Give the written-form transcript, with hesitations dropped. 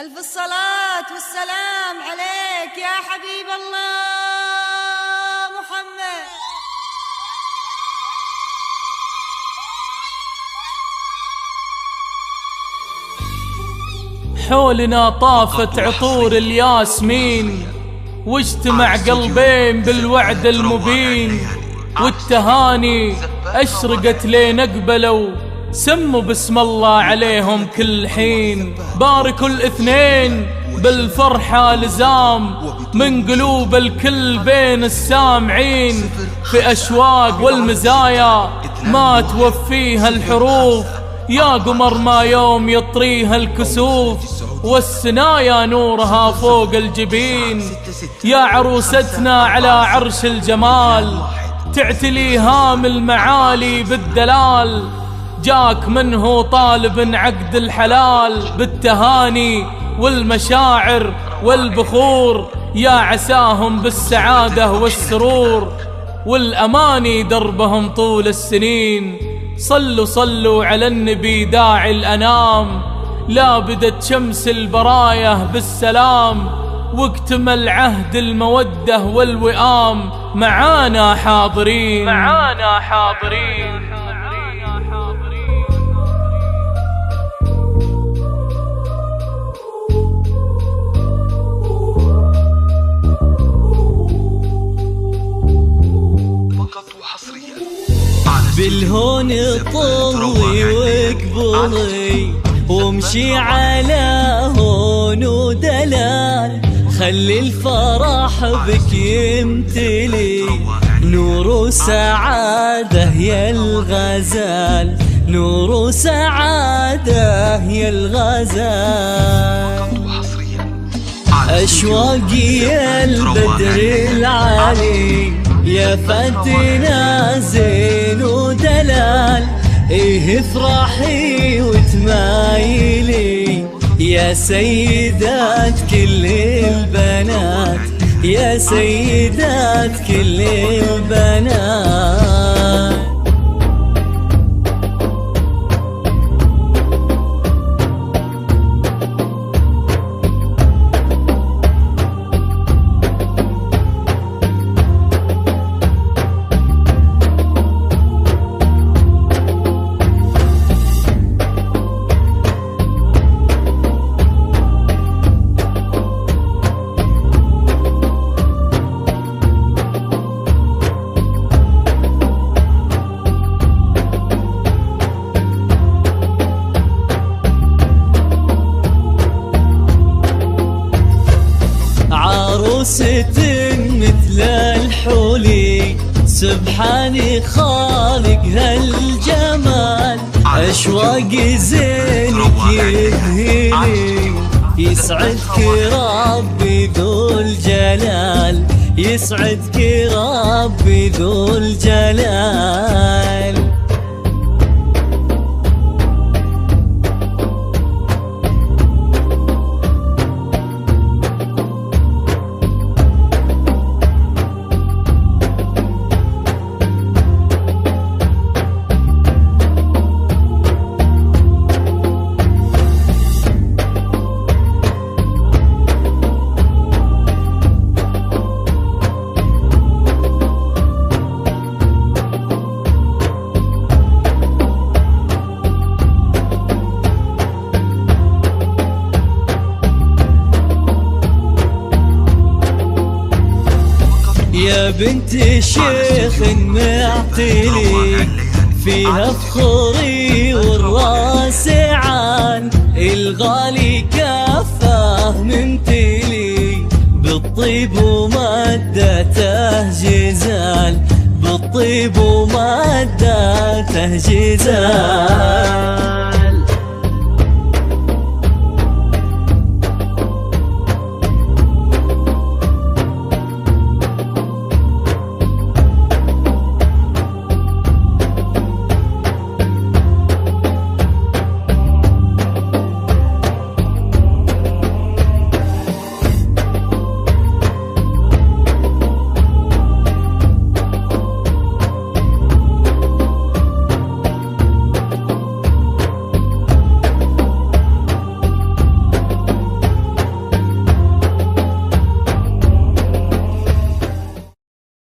ألف الصلاة والسلام عليك يا حبيب الله محمد. حولنا طافت عطور الياسمين، واجتمع قلبين بالوعد المبين، والتهاني أشرقت لين قبلوا، سموا بسم الله عليهم كل حين. باركوا الاثنين بالفرحة لزام من قلوب الكل بين السامعين، في أشواق والمزايا ما توفيها الحروف، يا قمر ما يوم يطريها الكسوف، والسنايا نورها فوق الجبين. يا عروستنا على عرش الجمال، تعتلي هام المعالي بالدلال، جاك منه طالب عقد الحلال، بالتهاني والمشاعر والبخور، يا عساهم بالسعادة والسرور، والأماني دربهم طول السنين. صلوا صلوا على النبي داعي الأنام، لا بدت شمس البرايا بالسلام، واكتمل عهد المودة والوئام، معانا حاضرين معانا حاضرين. بالهون طوي واقبلي، وامشي على هون ودلال، خلي الفرح بك يمتلي، نور وسعادة يا الغزال، نور وسعادة يا الغزال. أشواقي البدر العالي، يا فتنا زين ودلال، ايه افرحي وتمايلي، يا سيدات كل البنات، يا سيدات كل البنات. عروسة مثل الحولي، سبحاني خالق هالجمال، أشواق زينك يذهلي، يسعدك ربي ذو الجلال، يسعدك ربي ذو الجلال. يا بنت شيخ معتلي، فيها فخوري والراس عان، الغالي كفاه ممتلي، بالطيب ومادته جزال، بالطيب ومادته جزال.